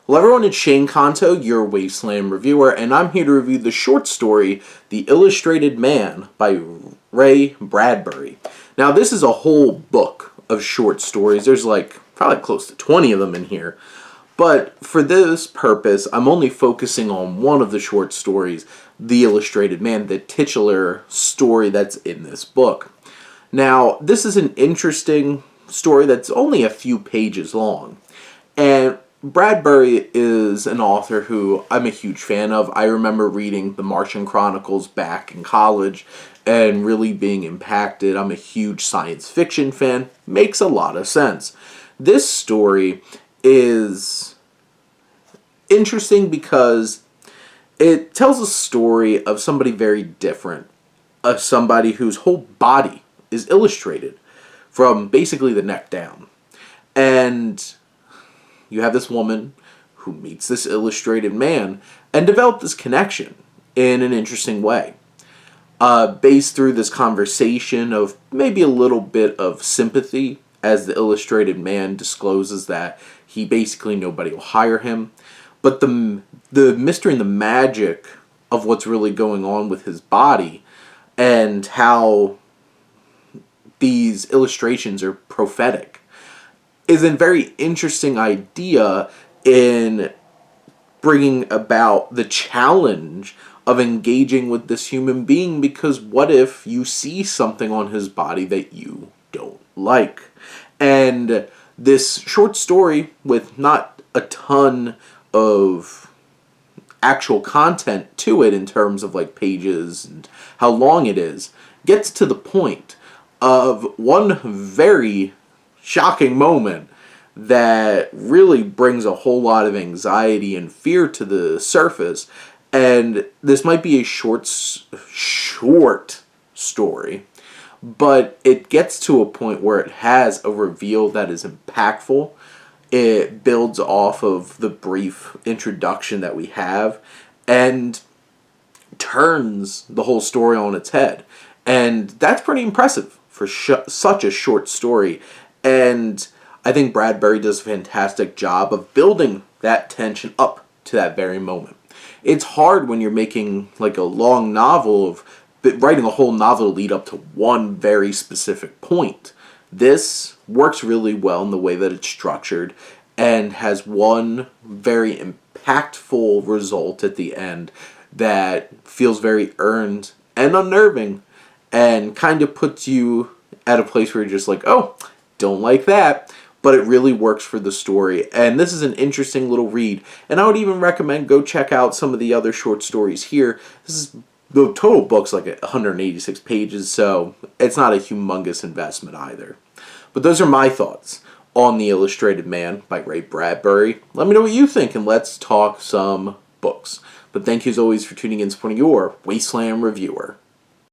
Hello everyone, it's Shane Kanto, your Wasteland reviewer, and I'm here to review the short story, The Illustrated Man by Ray Bradbury. Now this is a whole book of short stories. There's probably close to 20 of them in here. But for this purpose, I'm only focusing on one of the short stories, The Illustrated Man, the titular story that's in this book. Now, this is an interesting story that's only a few pages long. And Bradbury is an author who I'm a huge fan of. I remember reading The Martian Chronicles back in college and really being impacted. I'm a huge science fiction fan. Makes a lot of sense. This story is interesting because it tells a story of somebody very different. Of somebody whose whole body is illustrated from basically the neck down. And you have this woman who meets this illustrated man and develop this connection in an interesting way. Based through this conversation of maybe a little bit of sympathy as the illustrated man discloses that he basically nobody will hire him. But the mystery and the magic of what's really going on with his body and how these illustrations are prophetic is a very interesting idea in bringing about the challenge of engaging with this human being, because what if you see something on his body that you don't like? And this short story, with not a ton of actual content to it in terms of pages and how long it is, gets to the point of one very shocking moment that really brings a whole lot of anxiety and fear to the surface. And this might be a short story, but it gets to a point where it has a reveal that is impactful. It builds off of the brief introduction that we have and turns the whole story on its head. And that's pretty impressive for such a short story. And I think Bradbury does a fantastic job of building that tension up to that very moment. It's hard when you're making a long novel of writing a whole novel to lead up to one very specific point. This works really well in the way that it's structured and has one very impactful result at the end that feels very earned and unnerving and kind of puts you at a place where you're just oh, don't like that. But it really works for the story. And this is an interesting little read. And I would even recommend go check out some of the other short stories here. The total book's 186 pages, so it's not a humongous investment either. But those are my thoughts on The Illustrated Man by Ray Bradbury. Let me know what you think, and let's talk some books. But thank you as always for tuning in and supporting your Wasteland reviewer.